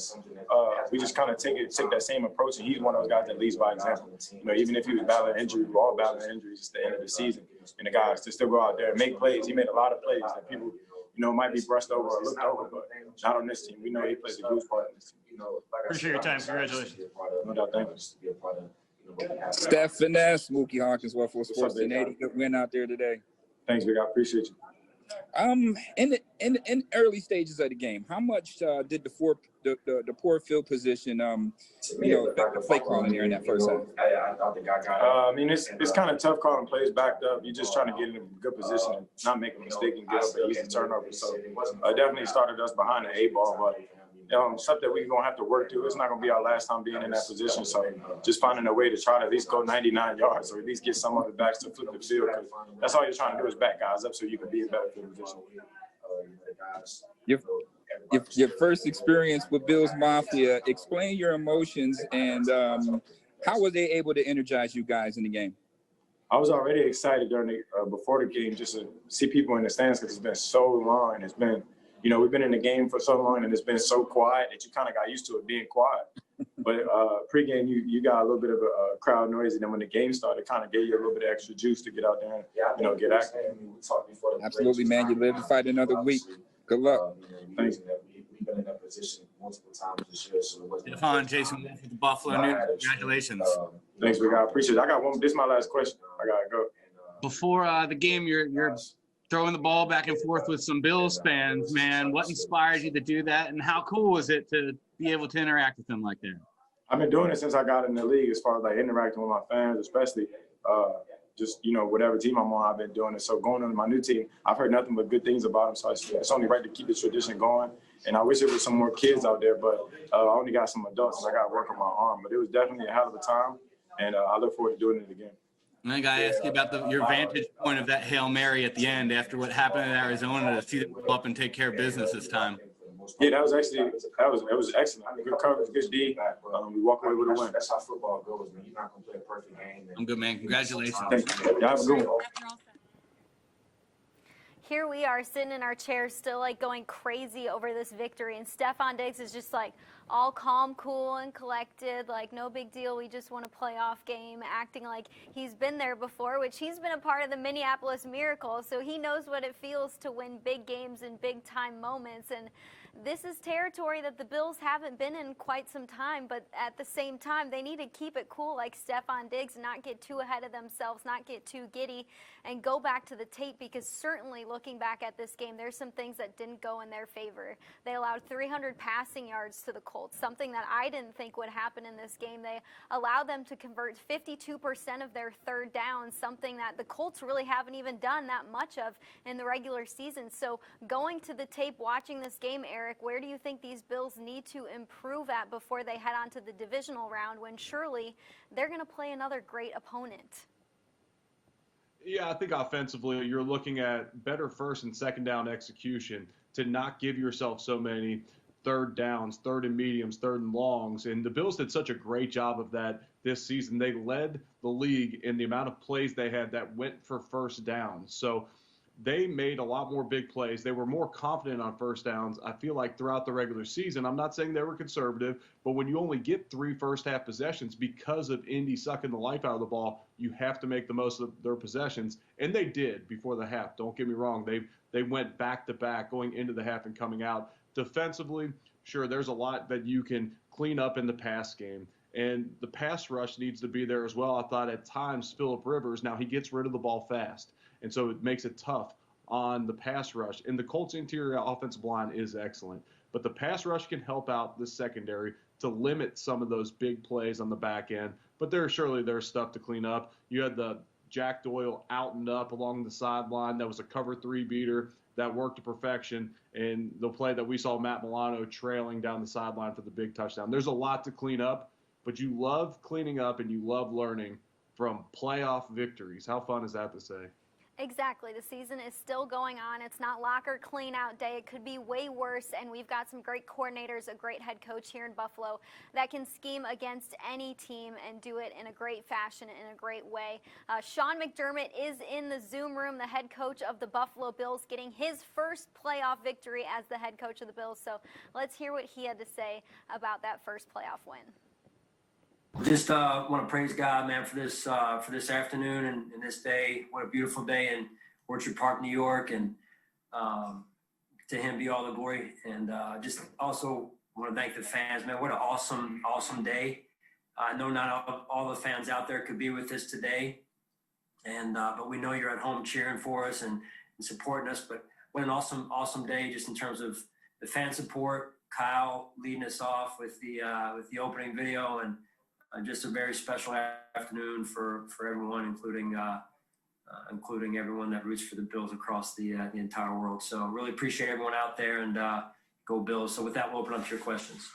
we just kind of take that same approach, and he's one of those guys that leads by example. Even if he was battling injury, we're all battling injuries at the end of the season. And the guys to still go out there and make plays. He made a lot of plays that people, might be brushed over or looked over, but not on this team. We know he plays a huge part in this team.
Appreciate your time. Congratulations.
No doubt. Thank you.
Steph Finesse, Mookie Hawkins, What for Sports 1080. Good win out there today.
Thanks, big. I appreciate you.
In the early stages of the game, how much did the poor field position, affect the play calling there in that first half?
It's kind of tough calling plays backed up. You're just trying to get in a good position and not make a mistake and get up an easy turnover. So definitely started us behind the 8-ball, but stuff that we're going to have to work through. It's not going to be our last time being in that position. So just finding a way to try to at least go 99 yards or at least get some of the backs to flip the field. Because that's all you're trying to do is back guys up so you can be in better field position.
Your first experience with Bills Mafia, explain your emotions and how were they able to energize you guys in the game?
I was already excited before the game just to see people in the stands because it's been so long and it's been we've been in the game for so long and it's been so quiet that you kind of got used to it being quiet. But pregame, you got a little bit of a crowd noise, and then when the game started, it kind of gave you a little bit of extra juice to get out there and get active.
Absolutely, man. You live to fight another week. Good luck.
Thanks.
We've been in that position multiple times this year, so it wasn't.
Stefan, Jason Wolf with the Buffalo News. Congratulations.
Thanks, big guy. Appreciate it. I got one. This is my last question. I gotta go.
Before the game, you're throwing the ball back and forth with some Bills fans, man. What inspired you to do that, and how cool was it to be able to interact with them like that?
I've been doing it since I got in the league, as far as like interacting with my fans, especially just whatever team I'm on. I've been doing it. So going on my new team, I've heard nothing but good things about them. So it's only right to keep the tradition going. And I wish there was some more kids out there, but I only got some adults, and I got to work on my arm. But it was definitely a hell of a time, and I look forward to doing it again.
And I got to ask you about your vantage point of that Hail Mary at the end after what happened in Arizona, to see them go up and take care of business this time.
Yeah, that was excellent. Good coverage, good D. We walk away with a win.
That's how football goes, man. You're not gonna play a perfect game.
I'm good, man. Congratulations.
Thank you. Y'all have a good one.
Here we are sitting in our chairs still like going crazy over this victory, and Stefan Diggs is just like all calm, cool, and collected, like no big deal, we just won a playoff game, acting like he's been there before, which he's been a part of the Minneapolis Miracle, so he knows what it feels to win big games and big time moments. And this is territory that the Bills haven't been in quite some time, but at the same time, they need to keep it cool like Stefan Diggs, not get too ahead of themselves, not get too giddy, and go back to the tape, because certainly looking back at this game, there's some things that didn't go in their favor. They allowed 300 passing yards to the Colts, something that I didn't think would happen in this game. They allowed them to convert 52% of their third downs, something that the Colts really haven't even done that much of in the regular season. So going to the tape, watching this game, Eric, where do you think these Bills need to improve at before they head on to the divisional round, when surely they're going to play another great opponent?
Yeah, I think offensively, you're looking at better first and second down execution to not give yourself so many third downs, third and mediums, third and longs. And the Bills did such a great job of that this season. They led the league in the amount of plays they had that went for first down. So they made a lot more big plays. They were more confident on first downs, I feel like, throughout the regular season. I'm not saying they were conservative, but when you only get 3 first-half possessions because of Indy sucking the life out of the ball, you have to make the most of their possessions. And they did before the half. Don't get me wrong. They went back-to-back going into the half and coming out. Defensively, sure, there's a lot that you can clean up in the pass game. And the pass rush needs to be there as well. I thought at times Phillip Rivers, now he gets rid of the ball fast, and so it makes it tough on the pass rush. And the Colts' interior offensive line is excellent. But the pass rush can help out the secondary to limit some of those big plays on the back end. But there's stuff to clean up. You had the Jack Doyle out and up along the sideline. That was a cover 3 beater that worked to perfection. And the play that we saw Matt Milano trailing down the sideline for the big touchdown. There's a lot to clean up, but you love cleaning up and you love learning from playoff victories. How fun is that to say?
Exactly. The season is still going on. It's not locker clean out day. It could be way worse, and we've got some great coordinators, a great head coach here in Buffalo that can scheme against any team and do it in a great fashion, in a great way. Sean McDermott is in the Zoom room, the head coach of the Buffalo Bills, getting his first playoff victory as the head coach of the Bills. So let's hear what he had to say about that first playoff win.
Just want to praise God, man, for this afternoon and this day. What a beautiful day in Orchard Park, New York, and to Him be all the glory. And just also want to thank the fans, man. What an awesome day. I know not all the fans out there could be with us today, and but we know you're at home cheering for us and supporting us. But what an awesome day, just in terms of the fan support. Kyle leading us off with the opening video, and just a very special afternoon for everyone, including everyone that roots for the Bills across the entire world. So really appreciate everyone out there, and go Bills. So with that, we'll open up to your questions.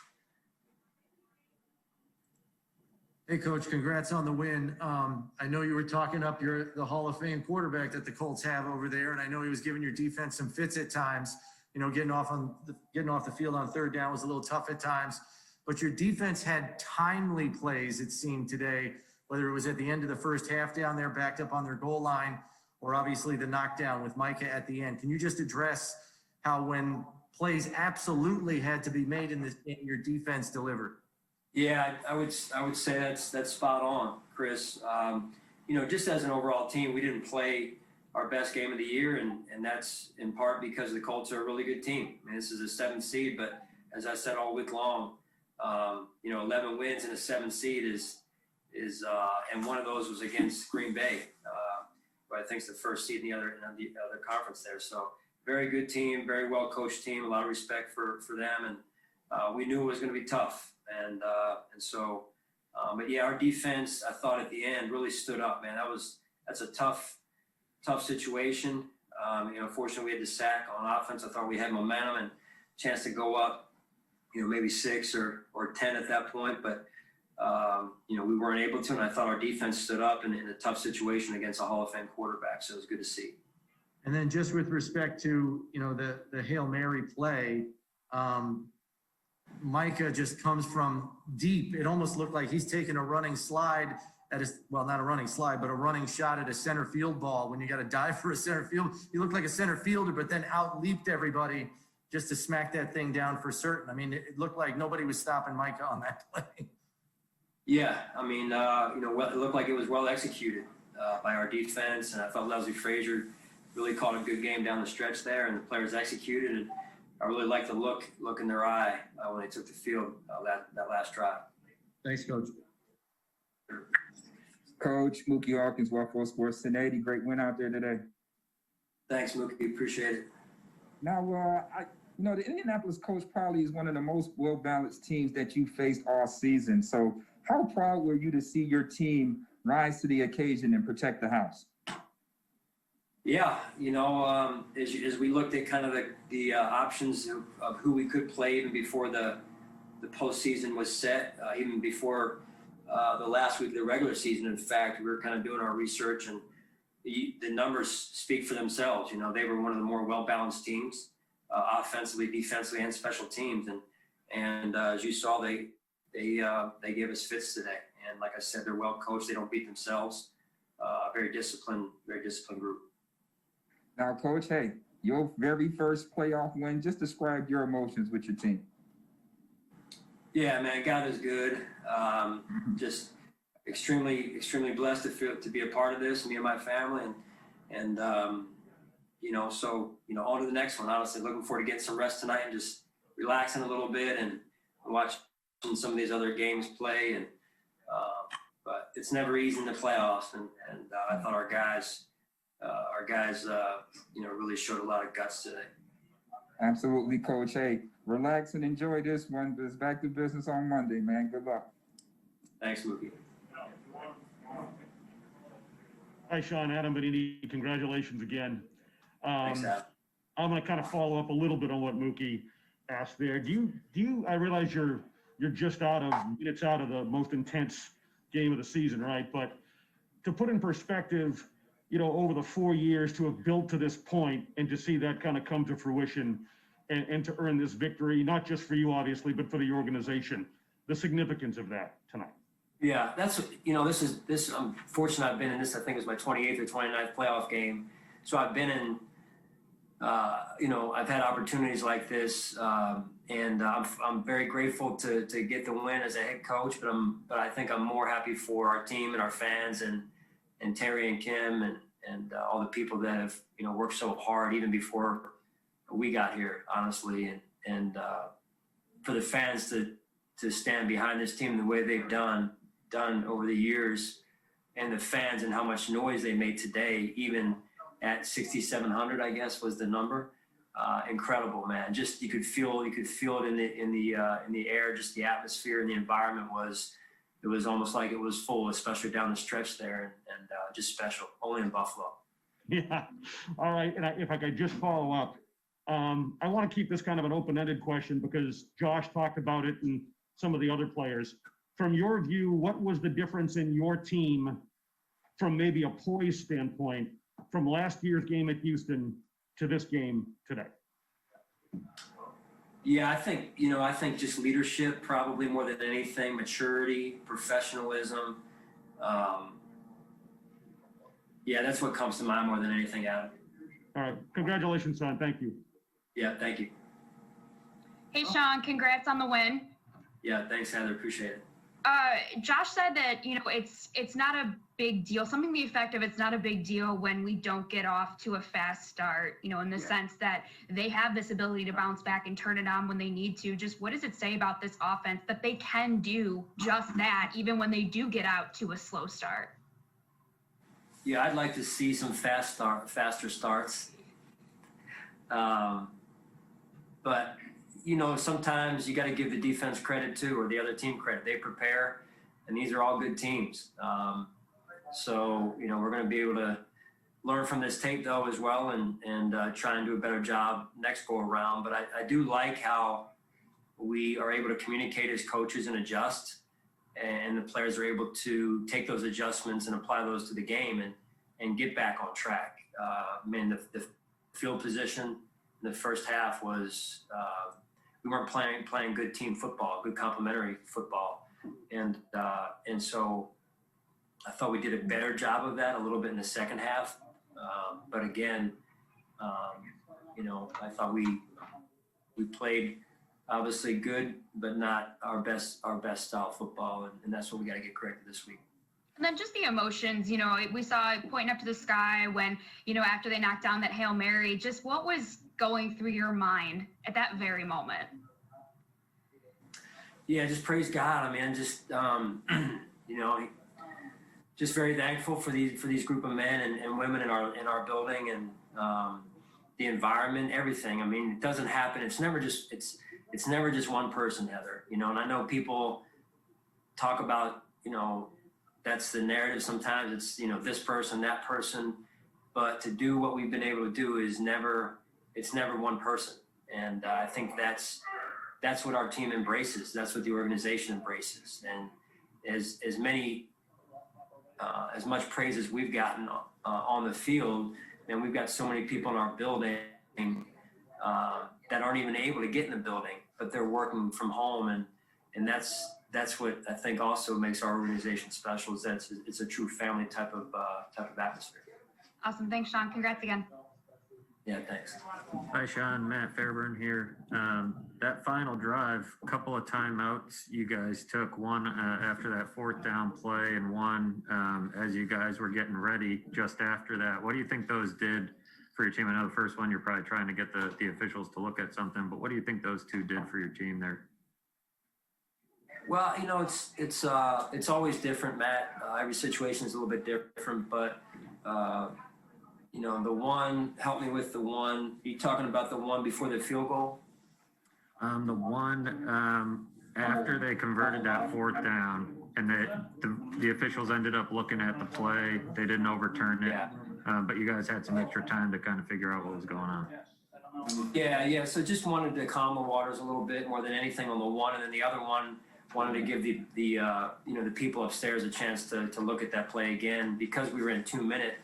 Hey, Coach, congrats on the win. I know you were talking up the Hall of Fame quarterback that the Colts have over there, and I know he was giving your defense some fits at times. You know, getting off the field on third down was a little tough at times. But your defense had timely plays, it seemed, today, whether it was at the end of the first half down there, backed up on their goal line, or obviously the knockdown with Micah at the end. Can you just address how, when plays absolutely had to be made in your defense delivered?
Yeah, I would say that's spot on, Chris. Just as an overall team, we didn't play our best game of the year, and that's in part because the Colts are a really good team. I mean, this is a 7th seed, but as I said all week long, 11 wins and a 7th seed is and one of those was against Green Bay, who I think is the first seed in the other conference there. So very good team, very well coached team, a lot of respect for them, and we knew it was going to be tough, but yeah, our defense, I thought at the end really stood up, man. That's a tough situation. Fortunately we had the sack on offense. I thought we had momentum and chance to go up, maybe 6 or 10 at that point, but we weren't able to, and I thought our defense stood up in a tough situation against a Hall of Fame quarterback, so it was good to see.
And then just with respect to, the Hail Mary play, Micah just comes from deep. It almost looked like he's taking a running slide not a running slide, but a running shot at a center field ball. When you got to dive for a center field, you look like a center fielder, but then out-leaped everybody just to smack that thing down for certain. I mean, it looked like nobody was stopping Micah on that play.
Yeah, I mean, it looked like it was well executed by our defense, and I thought Leslie Frazier really caught a good game down the stretch there, and the players executed. And I really liked the look in their eye when they took the field that last drive.
Thanks, Coach.
Coach Mookie Hawkins, Waffle Sports 1080. Great win out there today.
Thanks, Mookie. Appreciate it.
Now, the Indianapolis Colts probably is one of the most well-balanced teams that you faced all season. So how proud were you to see your team rise to the occasion and protect the house?
Yeah, as we looked at kind of the options of who we could play even before the postseason was set, even before the last week of the regular season. In fact, we were kind of doing our research, and the numbers speak for themselves. They were one of the more well-balanced teams, offensively, defensively, and special teams. And as you saw, they gave us fits today. And like I said, they're well coached. They don't beat themselves. Very disciplined group.
Now, Coach, hey, your very first playoff win, just describe your emotions with your team.
Yeah, man, God is good. Just extremely blessed to be a part of this, me and my family, and on to the next one. Honestly, looking forward to getting some rest tonight and just relaxing a little bit and watching some of these other games play. But it's never easy in the playoffs, and I thought our guys, really showed a lot of guts today.
Absolutely, Coach. Hey, relax and enjoy this one. It's back to business on Monday, man. Good luck.
Thanks, Mookie.
Hi, Sean. Adam Benini. Congratulations again.
Thanks, Adam.
I'm going to kind of follow up a little bit on what Mookie asked there. Do you? I realize you're just minutes out of the most intense game of the season, right? But to put in perspective, over the 4 years to have built to this point and to see that kind of come to fruition and to earn this victory, not just for you, obviously, but for the organization, the significance of that tonight.
Yeah, that's, I'm fortunate I've been in this, I think it was my 28th or 29th playoff game. So I've been in, I've had opportunities like this, and I'm very grateful to get the win as a head coach, but I think I'm more happy for our team and our fans and Terry and Kim and all the people that have, worked so hard even before we got here, honestly, and for the fans to stand behind this team the way they've done over the years, and the fans and how much noise they made today, even at 6,700, I guess was the number. Incredible, man. Just you could feel it in the air. Just the atmosphere and the environment it was almost like it was full, especially down the stretch there, and just special. Only in Buffalo.
Yeah. All right. And if I could just follow up, I want to keep this kind of an open-ended question because Josh talked about it and some of the other players. From your view, what was the difference in your team from maybe a poise standpoint from last year's game at Houston to this game today?
Yeah, I think just leadership probably more than anything, maturity, professionalism. Yeah, that's what comes to mind more than anything, Adam.
All right. Congratulations, son. Thank you.
Yeah, thank you.
Hey, Sean, congrats on the win.
Yeah, thanks, Heather. Appreciate it.
Josh said that, it's not a big deal. Something to the effect of it's not a big deal when we don't get off to a fast start, in the sense that they have this ability to bounce back and turn it on when they need to. Just what does it say about this offense that they can do just that, even when they do get out to a slow start?
Yeah, I'd like to see some faster starts. But sometimes you got to give the defense credit too, or the other team credit. They prepare, and these are all good teams. So we're going to be able to learn from this tape though as well, and try and do a better job next go around. But I do like how we are able to communicate as coaches and adjust, and the players are able to take those adjustments and apply those to the game and get back on track. The field position in the first half was we weren't playing good team football, good complementary football, and so I thought we did a better job of that a little bit in the second half. But again, I thought we played obviously good, but not our best style football, and that's what we got to get corrected this week.
And then just the emotions, we saw it pointing up to the sky when, after they knocked down that Hail Mary, just what was going through your mind at that very moment?
Yeah, just praise God. Just, just very thankful for these group of men and women in our building, and the environment, everything. It doesn't happen. It's never just one person, Heather, and I know people talk about, that's the narrative. Sometimes it's, this person, that person, but to do what we've been able to do it's never one person. And I think that's what our team embraces. That's what the organization embraces. And as much praise as we've gotten on the field, and we've got so many people in our building that aren't even able to get in the building, but they're working from home, and that's what I think also makes our organization special. Is that it's a true family type of atmosphere.
Awesome. Thanks, Sean. Congrats again.
Yeah, thanks.
Hi, Sean. Matt Fairburn here. That final drive, a couple of timeouts you guys took, one after that fourth down play and one as you guys were getting ready just after that. What do you think those did for your team? I know the first one you're probably trying to get the officials to look at something, but what do you think those two did for your team there?
Well, it's always different, Matt. Every situation is a little bit different, but the one help me with the one. Are you talking about the one before the field goal?
The one after they converted that fourth down, and the officials ended up looking at the play. They didn't overturn it, but you guys had some extra time to kind of figure out what was going on.
Yeah. So just wanted to calm the waters a little bit more than anything on the one, and then the other one wanted to give the people upstairs a chance to look at that play again, because we were in 2 minute.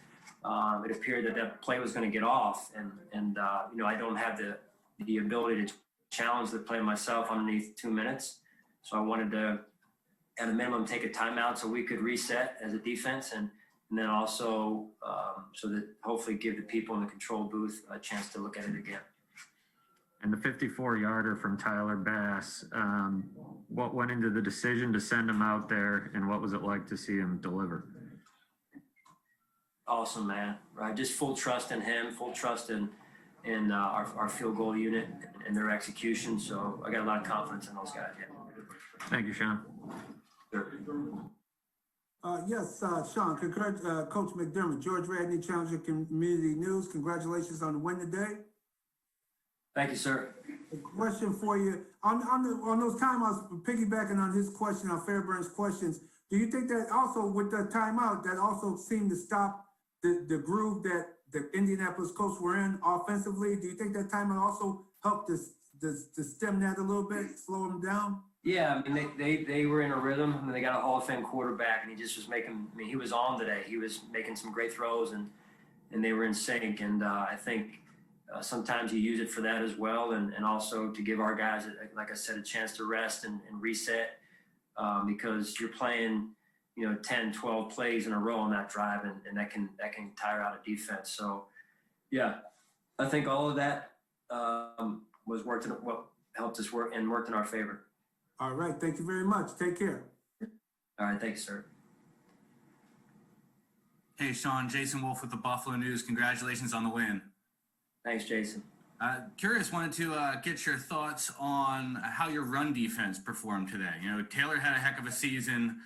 It appeared that play was going to get off, and I don't have the ability to challenge the play myself underneath 2 minutes, so I wanted to at a minimum take a timeout so we could reset as a defense, and then also so that hopefully give the people in the control booth a chance to look at it again.
And the 54-yarder from Tyler Bass, what went into the decision to send him out there, and what was it like to see him deliver?
Awesome, man. Right, just full trust in him, full trust in our field goal unit and their execution. So I got a lot of confidence in those guys. Yeah.
Thank you, Sean.
Sure.
Yes, Sean, Coach McDermott, George Radney, Challenger Community News. Congratulations on the win today.
Thank you, sir.
A question for you on those timeouts, piggybacking on his question, on Fairburn's questions. Do you think that also with the timeout that also seemed to stop the groove that the Indianapolis Colts were in offensively? Do you think that timeout also helped to stem that a little bit, slow them down?
Yeah, they were in a rhythm. They got a Hall of Fame quarterback, and he just was making. He was on today. He was making some great throws, and they were in sync. And I think sometimes you use it for that as well, and also to give our guys, like I said, a chance to rest and reset, because you're playing 10, 12 plays in a row on that drive, and that can tire out a defense. So, yeah, I think all of that was worked helped us worked in our favor.
All right. Thank you very much. Take care.
All right. Thanks, sir.
Hey, Sean, Jason Wolf with the Buffalo News. Congratulations on the win.
Thanks, Jason.
Curious, wanted to get your thoughts on how your run defense performed today. You know, Taylor had a heck of a season.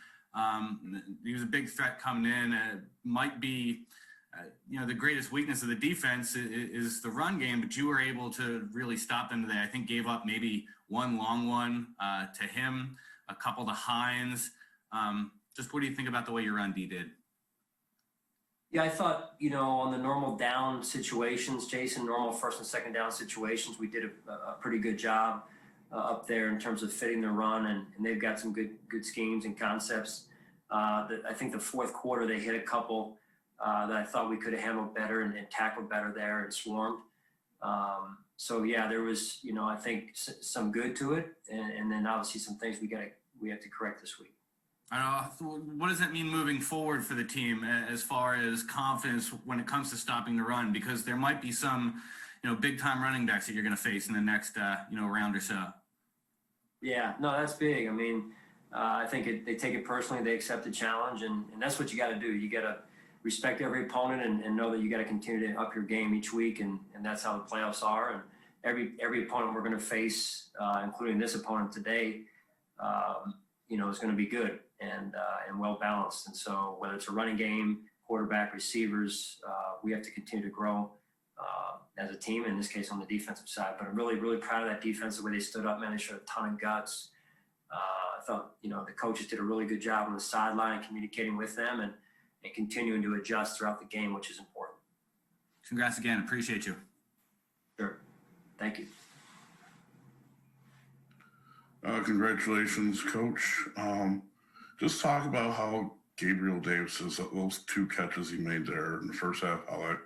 He was a big threat coming in. Might be, the greatest weakness of the defense is the run game, but you were able to really stop them today. I think gave up maybe one long one to him, a couple to Hines. Just what do you think about the way your run D did?
Yeah, I thought, on the normal down situations, Jason, normal first and second down situations, we did a pretty good job up there in terms of fitting the run, and they've got some good schemes and concepts. That I think the fourth quarter they hit a couple that I thought we could have handled better and tackled better there and swarmed. So yeah, there was, I think some good to it, and then obviously some things we have to correct this week.
What does that mean moving forward for the team as far as confidence when it comes to stopping the run? Because there might be some, big time running backs that you're going to face in the next, round or so.
Yeah, no, that's big. I mean, I think they take it personally. They accept the challenge, and that's what you got to do. You got to respect every opponent and know that you got to continue to up your game each week, and that's how the playoffs are. And every opponent we're going to face, including this opponent today, is going to be good and well balanced. And so whether it's a running game, quarterback, receivers, we have to continue to grow as a team, in this case on the defensive side. But I'm really, really proud of that defense, the way they stood up, man. They showed a ton of guts. I thought, the coaches did a really good job on the sideline communicating with them and continuing to adjust throughout the game, which is important.
Congrats again. Appreciate you.
Sure. Thank you.
Congratulations, Coach. Just talk about how Gabriel Davis, those two catches he made there in the first half, how that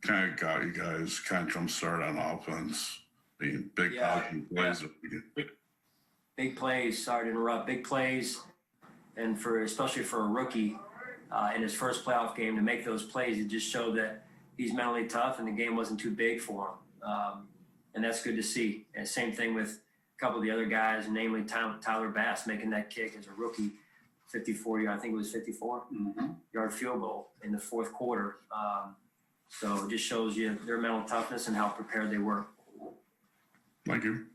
kind of got you guys kind of jump start on offense, being big plays.
Big plays. Sorry to interrupt. Big plays, and especially for a rookie in his first playoff game to make those plays, it just showed that he's mentally tough and the game wasn't too big for him, and that's good to see. And same thing with a couple of the other guys, namely Tyler Bass making that kick as a rookie, 54-yard, I think it was 54-yard field goal in the fourth quarter. So it just shows you their mental toughness and how prepared they were.
Thank you.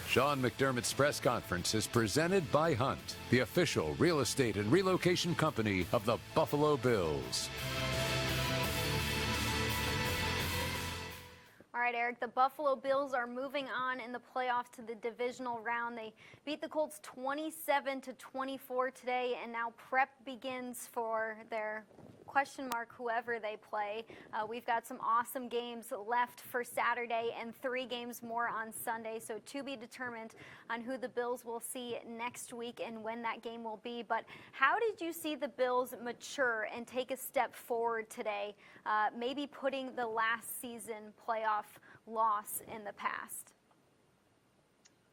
Sean McDermott's press conference is presented by Hunt, the official real estate and relocation company of the Buffalo Bills.
All right, Eric, the Buffalo Bills are moving on in the playoffs to the divisional round. They beat the Colts 27-24 today, and now prep begins for their question mark whoever they play. We've got some awesome games left for Saturday and 3 games more on Sunday, so to be determined on who the Bills will see next week and when that game will be. But how did you see the Bills mature and take a step forward today, maybe putting the last season playoff loss in the past?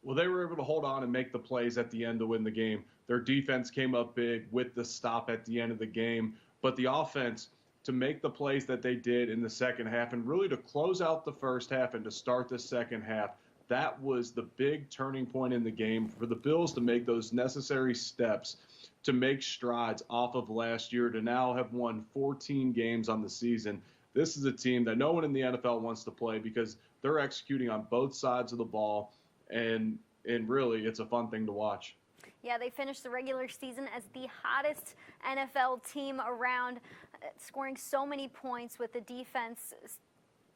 Well, they were able to hold on and make the plays at the end to win the game. Their defense came up big with the stop at the end of the game. But the offense, to make the plays that they did in the second half and really to close out the first half and to start the second half, that was the big turning point in the game for the Bills to make those necessary steps to make strides off of last year to now have won 14 games on the season. This is a team that no one in the NFL wants to play because they're executing on both sides of the ball, and really it's a fun thing to watch.
Yeah, they finished the regular season as the hottest NFL team around, scoring so many points with the defense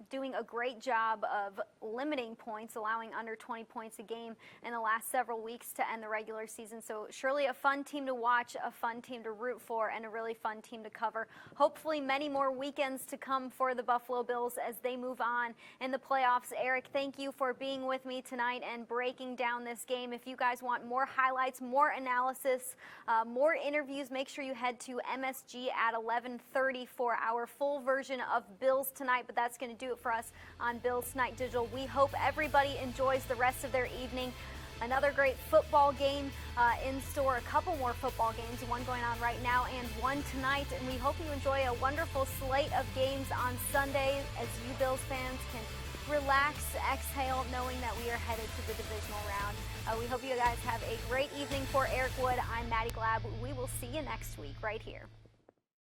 doing a great job of limiting points, allowing under 20 points a game in the last several weeks to end the regular season. So surely a fun team to watch, a fun team to root for, and a really fun team to cover. Hopefully many more weekends to come for the Buffalo Bills as they move on in the playoffs. Eric, thank you for being with me tonight and breaking down this game. If you guys want more highlights, more analysis, more interviews, make sure you head to MSG at 11:30 for our full version of Bills Tonight, but that's going to do it for us on Bills Tonight Digital. We hope everybody enjoys the rest of their evening. Another great football game in store, a couple more football games, one going on right now and one tonight, and we hope you enjoy a wonderful slate of games on Sunday as you Bills fans can relax, exhale, knowing that we are headed to the divisional round. We hope you guys have a great evening. For Eric Wood, I'm Maddy Glab. We will see you next week right here.